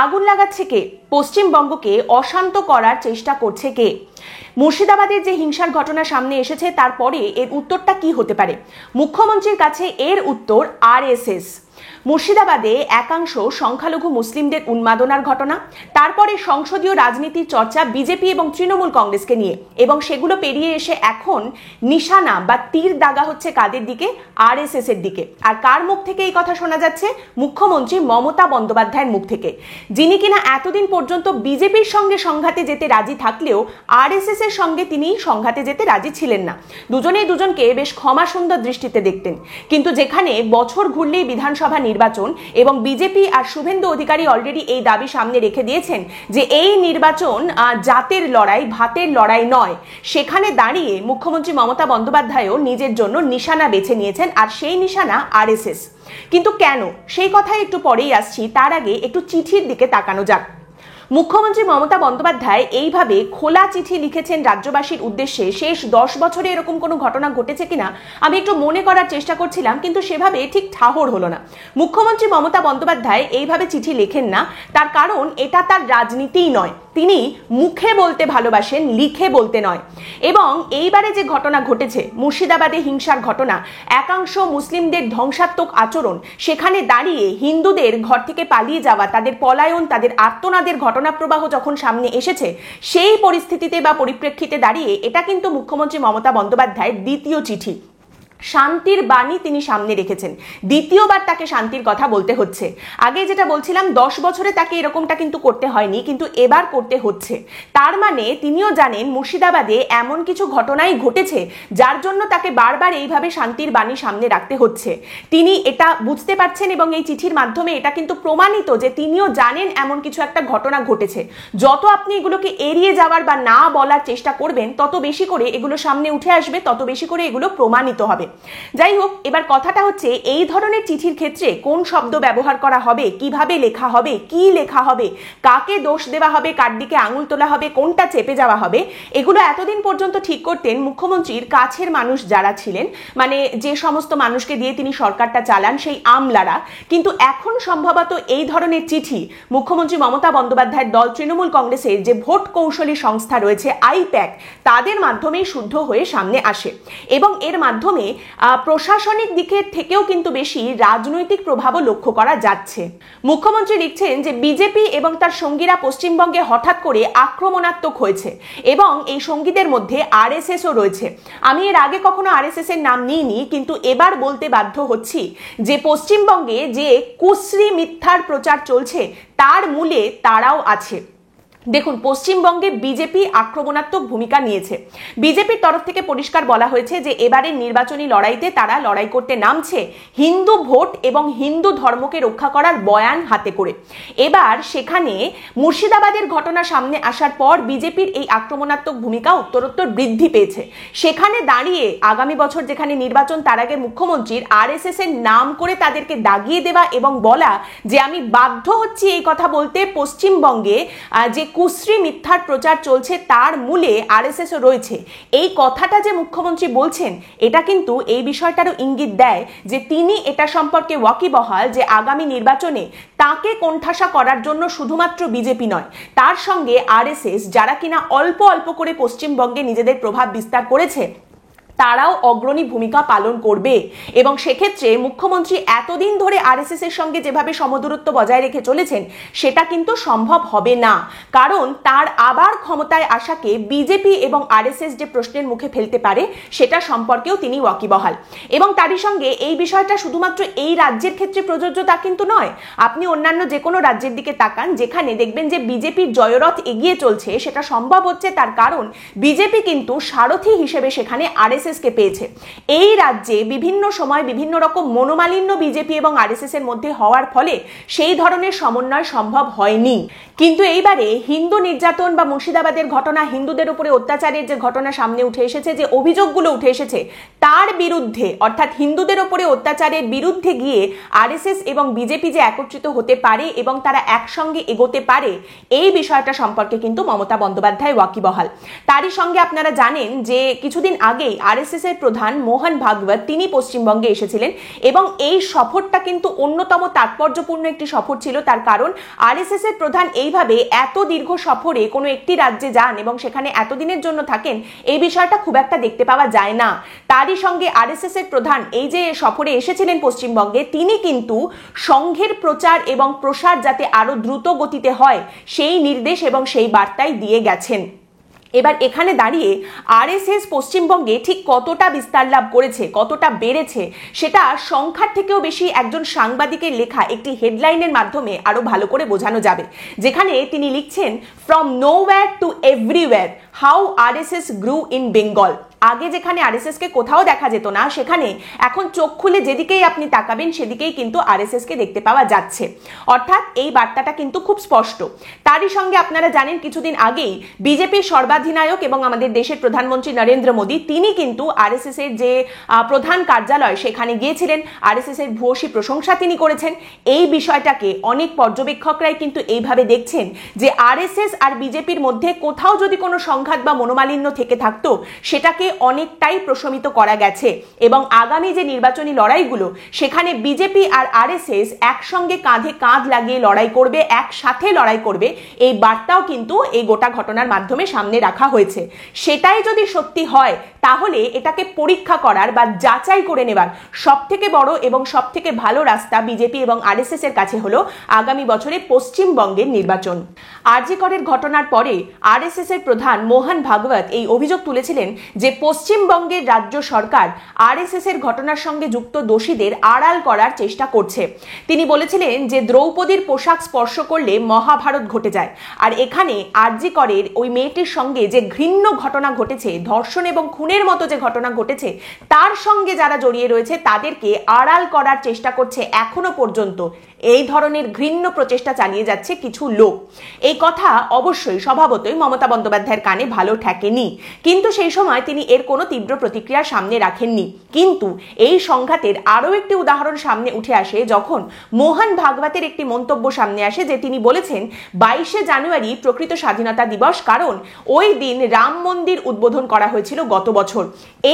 আগুন লাগাচ্ছে কে? পশ্চিমবঙ্গকে অশান্ত করার চেষ্টা করছে কে? মুর্শিদাবাদের যে হিংসার ঘটনা সামনে এসেছে তারপরে এর উত্তরটা কি হতে পারে? মুখ্যমন্ত্রীর কাছে এর উত্তর আরএসএস। মুর্শিদাবাদে একাংশ সংখ্যালঘু মুসলিমদের উন্মাদনার ঘটনা, তারপরে সংসদীয় রাজনীতির চর্চা বিজেপি এবং তৃণমূল কংগ্রেসকে নিয়ে, এবং সেগুলো পেরিয়ে এসে এখন নিশানা বা তীর দাগা হচ্ছে কাদের দিকে? আরএসএস এর দিকে। আর কার মুখ থেকে এই কথা শোনা যাচ্ছে? মুখ্যমন্ত্রী মমতা বন্দ্যোপাধ্যায়ের মুখ থেকে, যিনি কিনা এতদিন পর্যন্ত বিজেপির সঙ্গে সংঘাতে যেতে রাজি থাকলেও আরএসএস এর সঙ্গে তিনি সংঘাতে যেতে রাজি ছিলেন না। দুজনেই দুজনকে বেশ ক্ষমা সুন্দর দৃষ্টিতে দেখতেন, কিন্তু যেখানে বছর ঘুরলেই বিধানসভা নির্বাচন এবং বিজেপি আর শুভেন্দু অধিকারী অলরেডি এই দাবি সামনে রেখে দিয়েছেন যে এই নির্বাচন জাতের লড়াই, ভাতের লড়াই নয়, সেখানে দাঁড়িয়ে মুখ্যমন্ত্রী মমতা বন্দ্যোপাধ্যায়ও নিজের জন্য নিশানা বেছে নিয়েছেন, আর সেই নিশানা আরএসএস। কিন্তু কেন, সেই কথাই একটু পরেই আসছি, তার আগে একটু চিঠির দিকে তাকানো যাক। মুখ্যমন্ত্রী মমতা বন্দ্যোপাধ্যায় এইভাবে খোলা চিঠি লিখেছেন রাজ্যবাসীর উদ্দেশ্যে। শেষ 10 বছরে এরকম কোনো ঘটনা ঘটেছে কিনা আমি একটু মনে করার চেষ্টা করছিলাম, কিন্তু সেভাবে ঠিক ঠাহর হলো না। মুখ্যমন্ত্রী মমতা বন্দ্যোপাধ্যায় এইভাবে চিঠি লেখেন না, তার কারণ এটা তার রাজনীতিই নয়। তিনি মুখে বলতে ভালোবাসেন, লিখে বলতে নয়। এবং এইবারে যে ঘটনা ঘটেছে, মুর্শিদাবাদে হিংসার ঘটনা, একাংশ মুসলিমদের ধ্বংসাত্মক আচরণ, সেখানে দাঁড়িয়ে হিন্দুদের ঘর থেকে পালিয়ে যাওয়া, তাদের পলায়ন, তাদের আর্তনাদের ঘটনা প্রবাহ যখন সামনে এসেছে, সেই পরিস্থিতিতে বা পরিপ্রেক্ষিতে দাঁড়িয়ে এটা কিন্তু মুখ্যমন্ত্রী মমতা বন্দ্যোপাধ্যায়ের দ্বিতীয় চিঠি। শান্তির বাণী তিনি সামনে রেখেছেন, দ্বিতীয়বার তাকে শান্তির কথা বলতে হচ্ছে। আগে যেটা বলছিলাম 10 বছরে তাকে এরকমটা কিন্তু করতে হয়নি, কিন্তু এবার করতে হচ্ছে। তার মানে তিনিও জানেন মুর্শিদাবাদে এমন কিছু ঘটনাই ঘটেছে যার জন্য তাকে বারবার এইভাবে শান্তির বাণী সামনে রাখতে হচ্ছে। তিনি এটা বুঝতে পারছেন এবং এই চিঠির মাধ্যমে এটা কিন্তু প্রমাণিত যে তিনিও জানেন এমন কিছু একটা ঘটনা ঘটেছে। যত আপনি এগুলোকে এড়িয়ে যাওয়ার বা না বলার চেষ্টা করবেন, তত বেশি করে এগুলো সামনে উঠে আসবে, তত বেশি করে এগুলো প্রমাণিত হবে। যাই হোক, এবার কথাটা হচ্ছে এই ধরনের চিঠির ক্ষেত্রে কোন শব্দ ব্যবহার করা হবে, কিভাবে লেখা হবে, কি লেখা হবে, কাকে দোষ দেওয়া হবে, কার দিকে আঙুল তোলা হবে, কোনটা চেপে যাওয়া হবে, এগুলো এতদিন পর্যন্ত ঠিক করতেন মুখ্যমন্ত্রীর কাছের মানুষ যারা ছিলেন, মানে যে সমস্ত মানুষকে দিয়ে তিনি সরকারটা চালান, সেই আমলারা। কিন্তু এখন সম্ভবত এই ধরনের চিঠি মুখ্যমন্ত্রী মমতা বন্দ্যোপাধ্যায়ের দল তৃণমূল কংগ্রেসের যে ভোট কৌশলী সংস্থা রয়েছে আইপ্যাক, তাদের মাধ্যমেই শুদ্ধ হয়ে সামনে আসে, এবং এর মাধ্যমে প্রশাসনিক দিকের থেকেও কিন্তু বেশি রাজনৈতিক প্রভাবও লক্ষ্য করা যাচ্ছে। মুখ্যমন্ত্রী লিখছেন যে বিজেপি এবং তার সঙ্গীরা পশ্চিমবঙ্গে হঠাৎ করে আক্রমণাত্মক হয়েছে এবং এই সঙ্গীদের মধ্যে আরএসএসও রয়েছে। আমি এর আগে কখনো আরএসএস এর নাম নিইনি, কিন্তু এবার বলতে বাধ্য হচ্ছি যে পশ্চিমবঙ্গে যে কুশ্রী মিথ্যার প্রচার চলছে তার মূলে তারাও আছে। দেখুন, পশ্চিমবঙ্গে বিজেপি আক্রমণাত্মক ভূমিকা নিয়েছে। বিজেপির তরফ থেকে পরিষ্কার বলা হয়েছে যে এবারের নির্বাচনী লড়াইতে তারা লড়াই করতে নামছে হিন্দু ভোট এবং হিন্দু ধর্মকে রক্ষা করার বয়ান হাতে করে। এবার সেখানে মুর্শিদাবাদের ঘটনা সামনে আসার পর বিজেপির এই আক্রমণাত্মক ভূমিকা উত্তরোত্তর বৃদ্ধি পেয়েছে। সেখানে দাঁড়িয়ে আগামী বছর যেখানে নির্বাচন, তার আগে মুখ্যমন্ত্রীর আরএসএস এর নাম করে তাদেরকে দাগিয়ে দেওয়া এবং বলা যে আমি বাধ্য হচ্ছি এই কথা বলতে, পশ্চিমবঙ্গে যে কুশ্রী মিথ্যার প্রচার চলছে তার মূলে আরএসএসও রয়েছে, এই কথাটা যে মুখ্যমন্ত্রী বলছেন, এটা কিন্তু এই বিষয়টারও ইঙ্গিত দেয় যে তিনি এটা সম্পর্কে ওয়াকিবহাল যে আগামী নির্বাচনে তাকে কোণঠাসা করার জন্য শুধুমাত্র বিজেপি নয়, তার সঙ্গে আরএসএস, যারা কিনা অল্প অল্প করে পশ্চিমবঙ্গে নিজেদের প্রভাব বিস্তার করেছে, তারাও অগ্রণী ভূমিকা পালন করবে। এবং সেক্ষেত্রে মুখ্যমন্ত্রী এতদিন ধরে আরএসএস এর সঙ্গে যেভাবে সমদূরত্ব বজায় রেখে চলেছেন সেটা কিন্তু সম্ভব হবে না, কারণ তার আবার ক্ষমতায় আসাকে বিজেপি এবং আরএসএস যে প্রশ্নের মুখে ফেলতে পারে সেটা সম্পর্কেও তিনি ওয়াকিবহাল। এবং তারই সঙ্গে এই বিষয়টা শুধুমাত্র এই রাজ্যের ক্ষেত্রে প্রযোজ্য তা কিন্তু নয়। আপনি অন্যান্য যে কোনো রাজ্যের দিকে তাকান, যেখানে দেখবেন যে বিজেপির জয়রথ এগিয়ে চলছে, সেটা সম্ভব হচ্ছে তার কারণ বিজেপি কিন্তু সারথি হিসেবে সেখানে আরএসএস কে পেয়েছে। এই রাজ্যে বিভিন্ন সময় বিভিন্ন রকম মনোমালিন্য বিজেপি এবং আরএসএস এর মধ্যে হওয়ার ফলে সেই ধরনের সমন্বয় সম্ভব হয়নি। কিন্তু এইবারে হিন্দু নির্যাতন বা মুর্শিদাবাদের ঘটনা, হিন্দুদের উপরে অত্যাচারের যে ঘটনা সামনে উঠে এসেছে, যে অভিযোগগুলো উঠে এসেছে, তার বিরুদ্ধে অর্থাৎ হিন্দুদের উপরে অত্যাচারের বিরুদ্ধে গিয়ে আরএসএস এবং বিজেপি যে একত্রিত হতে পারে এবং তারা একসঙ্গে এগোতে পারে, এই বিষয়টা সম্পর্কে কিন্তু মমতা বন্দ্যোপাধ্যায় ওয়াকিবহাল। তারই সঙ্গে আপনারা জানেন যে কিছুদিন আগেই আরএসএস এর প্রধান মোহন ভাগবত তিনি পশ্চিমবঙ্গে এসেছিলেন এবং এই সফরটা কিন্তু অন্যতম তাৎপর্যপূর্ণ একটি সফর ছিল। তার কারণ আরএসএস এর প্রধান এইভাবে এত দীর্ঘ সফরে কোনো একটি রাজ্যে যান এবং সেখানে এতদিনের জন্য থাকেন, এই বিষয়টা খুব একটা দেখতে পাওয়া যায় না। তারই সঙ্গে আরএসএস এর প্রধান এই যে সফরে এসেছিলেন পশ্চিমবঙ্গে, তিনি কিন্তু সংঘের প্রচার এবং প্রসার যাতে আরো দ্রুত গতিতে হয় সেই নির্দেশ এবং সেই বার্তাই দিয়ে গেছেন। এবার এখানে দাঁড়িয়ে আরএসএস পশ্চিমবঙ্গে ঠিক কতটা বিস্তার লাভ করেছে, কতটা বেড়েছে, সেটা সংখ্যার থেকেও বেশি একজন সাংবাদিকের লেখা একটি হেডলাইনের মাধ্যমে আরো ভালো করে বোঝানো যাবে, যেখানে তিনি লিখছেন from nowhere to everywhere how RSS grew in Bengal. আগে যেখানে আরএসএস কে কোথাও দেখা যেত না, সেখানে এখন চোখ খুলে যেদিকেই আপনি তাকাবেন সেদিকেই কিন্তু আরএসএস কে দেখতে পাওয়া যাচ্ছে। অর্থাৎ এই বার্তাটা কিন্তু খুব স্পষ্ট। তারই সঙ্গে আপনারা জানেন কিছুদিন আগেই বিজেপির সর্বাধিনায়ক এবং আমাদের দেশের প্রধানমন্ত্রী নরেন্দ্র মোদী তিনি কিন্তু আরএসএস এর যে প্রধান কার্যালয় সেখানে গিয়েছিলেন, আরএসএস এর ভূয়সী প্রশংসা তিনি করেছেন। এই বিষয়টাকে অনেক পর্যবেক্ষকরাই কিন্তু এইভাবে দেখছেন যে আরএসএস আর বিজেপির মধ্যে কোথাও যদি কোনো সংঘাত বা মনোমালিন্য থেকে থাকতো সেটাকে অনেকটাই প্রশমিত করা গেছে এবং আগামী যে নির্বাচনী লড়াইগুলো সেখানে বিজেপি আর আরএসএস একসঙ্গে কাঁধে কাঁধ লাগিয়ে লড়াই করবে, একসাথে লড়াই করবে, এই বার্তাও কিন্তু এই গোটা ঘটনার মাধ্যমে সামনে রাখা হয়েছে। সেটাই যদি সত্যি হয় তাহলে এটাকে পরীক্ষা করার বা যাচাই করে নেবার সব থেকে বড় এবং সব থেকে ভালো রাস্তা বিজেপি এবং আরএসএস এর কাছে হলো আগামী বছরে পশ্চিমবঙ্গের নির্বাচন। আরজি করের ঘটনার পরে আরএসএস এর প্রধান মোহন ভাগবত এই অভিযোগ তুলেছিলেন যে পশ্চিমবঙ্গের রাজ্য সরকার আরএসএস এর ঘটনার সঙ্গে যুক্ত দোষীদের আড়াল করার চেষ্টা করছে। তিনি বলেছিলেন যে দ্রৌপদীর পোশাক স্পর্শ করলে মহাভারত ঘটে যায়, আর এখানে আরজি করের ওই মেয়েটির সঙ্গে যে ঘৃণ্য ঘটনা ঘটেছে, ধর্ষণ এবং খুনের মতো যে ঘটনা ঘটেছে, তার সঙ্গে যারা জড়িয়ে রয়েছে তাদেরকে আড়াল করার চেষ্টা করছে এখনো পর্যন্ত। এই ধরনের ঘৃণ্য প্রচেষ্টা চালিয়ে যাচ্ছে কিছু লোক। এই কথা অবশ্যই স্বভাবতই মমতা বন্দ্যোপাধ্যায়ের কানে ভালো ঠেকেনি, কিন্তু সেই সময় তিনি এর কোনো তীব্র প্রতিক্রিয়া সামনে রাখেননি। কিন্তু এই সংঘাতের আরও একটি উদাহরণ সামনে উঠে আসে যখন মোহন ভাগবতের একটি মন্তব্য সামনে আসে, যে তিনি বলেছেন 22শে জানুয়ারি প্রকৃত স্বাধীনতা দিবস, কারণ ওই দিন রাম মন্দির উদ্বোধন করা হয়েছিল গত বছর।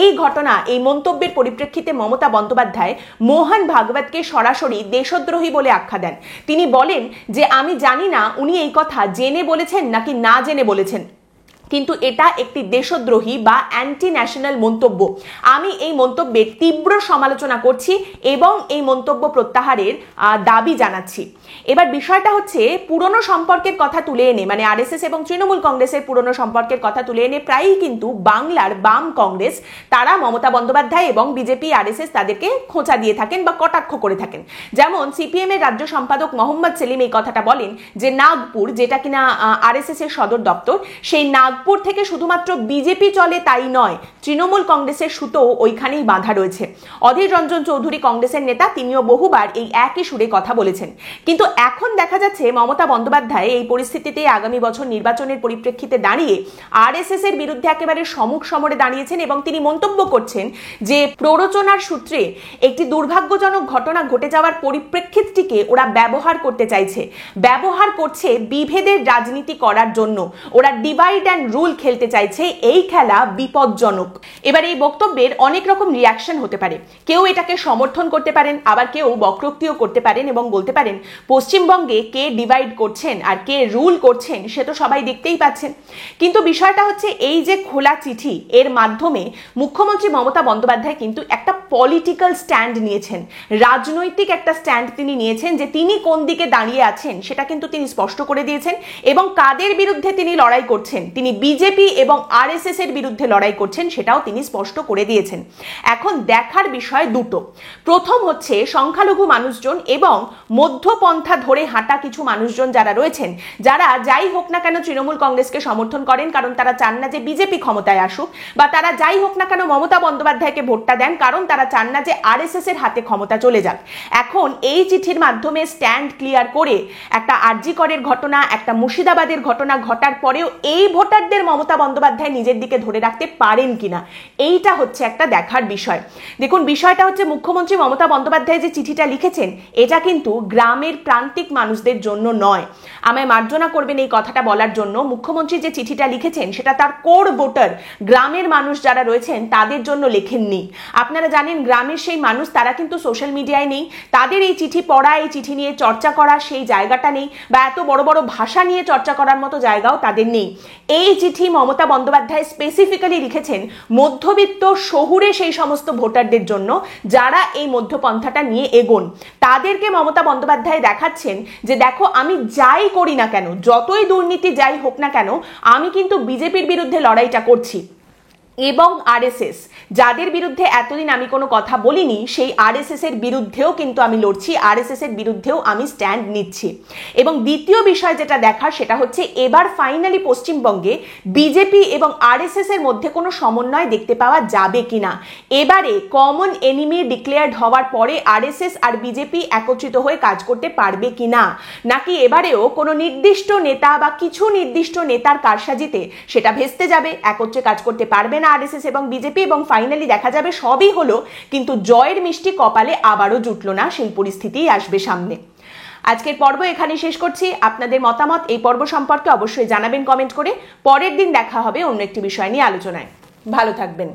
এই ঘটনা, এই মন্তব্যের পরিপ্রেক্ষিতে মমতা বন্দ্যোপাধ্যায় মোহন ভাগবতকে সরাসরি দেশদ্রোহী বলে আখ্যা দেন। তিনি বলেন যে আমি জানি না উনি এই কথা জেনে বলেছেন নাকি না জেনে বলেছেন, কিন্তু এটা একটি দেশদ্রোহী বা অ্যান্টি ন্যাশনাল মন্তব্য। আমি এই মন্তব্যের তীব্র সমালোচনা করছি এবং এই মন্তব্য প্রত্যাহারের দাবি জানাচ্ছি। এবার বিষয়টা হচ্ছে পুরনো সম্পর্কের কথা তুলে এনে, মানে আরএসএস এবং তৃণমূল কংগ্রেসের পুরনো সম্পর্কের কথা তুলে এনে প্রায়ই কিন্তু বাংলার বাম কংগ্রেস তারা মমতা বন্দ্যোপাধ্যায় এবং বিজেপি আরএসএস তাদেরকে খোঁচা দিয়ে থাকেন বা কটাক্ষ করে থাকেন। যেমন সিপিএম এর রাজ্য সম্পাদক মোহাম্মদ সেলিম এই কথাটা বলেন যে নাগপুর, যেটা কিনা আরএসএস এর সদর দপ্তর, সেই নাগপুর থেকে শুধুমাত্র বিজেপি চলে তাই নয়, তৃণমূল কংগ্রেসের সুতো ওইখানেই বাঁধা রয়েছে। অধীর রঞ্জন চৌধুরী কংগ্রেসের নেতা, তিনিও বহুবার এই একই সুরে কথা বলেছেন। কিন্তু এখন দেখা যাচ্ছে মমতা বন্দ্যোপাধ্যায় এই পরিস্থিতিতে আগামী বছর নির্বাচনের পরিপ্রেক্ষিতে দাঁড়িয়ে আরএসএস এর বিরুদ্ধে একেবারে সমুখ সমরে দাঁড়িয়েছেন এবং তিনি মন্তব্য করছেন যে প্ররোচনার সূত্রে একটি দুর্ভাগ্যজনক ঘটনা ঘটে যাওয়ার পরিপ্রেক্ষিতটিকে ওরা ব্যবহার করতে চাইছে, ব্যবহার করছে বিভেদের রাজনীতি করার জন্য। ওরা ডিভাইড অ্যান্ড রুল খেলতে চাইছে, এই খেলা বিপজ্জনক। এবার এই বক্তব্যের অনেক রকম রিয়াকশন হতে পারে। কেউ এটাকে সমর্থন করতে পারেন, আবার কেউ বক্রোক্তিও করতে পারেন এবং বলতে পারেন পশ্চিমবঙ্গে কে ডিভাইড করছেন আর কে রুল করছেন সে তো সবাই দেখতেই পাচ্ছেন। কিন্তু বিষয়টা হচ্ছে এই যে খোলা চিঠি, এর মাধ্যমে মুখ্যমন্ত্রী মমতা বন্দ্যোপাধ্যায় কিন্তু একটা পলিটিক্যাল স্ট্যান্ড নিয়েছেন, রাজনৈতিক একটা স্ট্যান্ড তিনি নিয়েছেন, যে তিনি কোন দিকে দাঁড়িয়ে আছেন সেটা কিন্তু তিনি স্পষ্ট করে দিয়েছেন এবং কাদের বিরুদ্ধে তিনি লড়াই করছেন, তিনি বিজেপি এবং আরএসএস এর বিরুদ্ধে লড়াই করছেন সেটাও তিনি স্পষ্ট করে দিয়েছেন। এখন দেখার বিষয় দুটো। প্রথম হচ্ছে সংখ্যালঘু মানুষজন এবং মধ্যপন্থা ধরে হাঁটা কিছু মানুষজন যারা রয়েছেন, যারা যাই হোক না কেন তৃণমূল কংগ্রেসকে সমর্থন করেন কারণ তারা চান না যে বিজেপি ক্ষমতায় আসুক, বা তারা যাই হোক না কেন মমতা বন্দ্যোপাধ্যায়কে ভোটটা দেন কারণ তারা চান না যে আরএসএস এর হাতে ক্ষমতা চলে যাক। এখন এই চিঠির মাধ্যমে স্ট্যান্ড ক্লিয়ার করে একটা আরজি করের ঘটনা, একটা মুর্শিদাবাদের ঘটনা ঘটার পরেও এই ভোটার ভোটারদের মমতা বন্দ্যোপাধ্যায় নিজের দিকে ধরে রাখতে পারেন কিনা, এইটা হচ্ছে একটা দেখার বিষয়। দেখুন, বিষয়টা হচ্ছে মুখ্যমন্ত্রী মমতা বন্দ্যোপাধ্যায় যে চিঠিটা লিখেছেন এটা কিন্তু গ্রামের প্রান্তিক মানুষদের জন্য নয়। আমায় মার্জনা করবেন এই কথাটা বলার জন্য। মুখ্যমন্ত্রী যে চিঠিটা লিখেছেন সেটা তার কোর ভোটার, গ্রামের মানুষ যারা রয়েছেন তাদের জন্য লেখেননি। আপনারা জানেন গ্রামের সেই মানুষ তারা কিন্তু সোশ্যাল মিডিয়ায় নেই, তাদের এই চিঠি পড়া, এই চিঠি নিয়ে চর্চা করা সেই জায়গাটা নেই, বা এত বড় বড় ভাষা নিয়ে চর্চা করার মতো জায়গাও তাদের নেই। এই চিঠি মমতা বন্দ্যোপাধ্যায় স্পেসিফিক্যালি লিখেছেন মধ্যবিত্ত শহুরে সেই সমস্ত ভোটারদের জন্য যারা এই মধ্যপন্থাটা নিয়ে এগোন। তাদেরকে মমতা বন্দ্যোপাধ্যায় দেখাচ্ছেন যে দেখো, আমি যাই করি না কেন, যতই দুর্নীতি যাই হোক না কেন, আমি কিন্তু বিজেপির বিরুদ্ধে লড়াইটা করছি। এবং আরএসএস, যাদের বিরুদ্ধে এতদিন আমি কোনো কথা বলিনি, সেই আরএসএস এর বিরুদ্ধেও কিন্তু আমি লড়ছি, আরএসএস এর বিরুদ্ধেও আমি স্ট্যান্ড নিচ্ছি। এবং দ্বিতীয় বিষয় যেটা দেখার সেটা হচ্ছে এবার ফাইনালি পশ্চিমবঙ্গে বিজেপি এবং আরএসএস এর মধ্যে কোনো সমন্বয় দেখতে পাওয়া যাবে কিনা। এবারে কমন এনিমি ডিক্লেয়ার্ড হওয়ার পরে আরএসএস আর বিজেপি একত্রিত হয়ে কাজ করতে পারবে কিনা, নাকি এবারেও কোনো নির্দিষ্ট নেতা বা কিছু নির্দিষ্ট নেতার কারসাজিতে সেটা ভেস্তে যাবে, একত্রে কাজ করতে পারবে না আরএসএস এবং বিজেপি, এবং ফাইনালি দেখা যাবে সবই হলো কিন্তু জয়ের মিষ্টি কপালে আবারও জুটলো না, সেই পরিস্থিতিই আসবে সামনে। আজকের পর্ব এখানে শেষ করছি। আপনাদের মতামত এই পর্ব সম্পর্কে অবশ্যই জানাবেন কমেন্ট করে। পরের দিন দেখা হবে অন্য একটি বিষয় নিয়ে আলোচনায়। ভালো থাকবেন।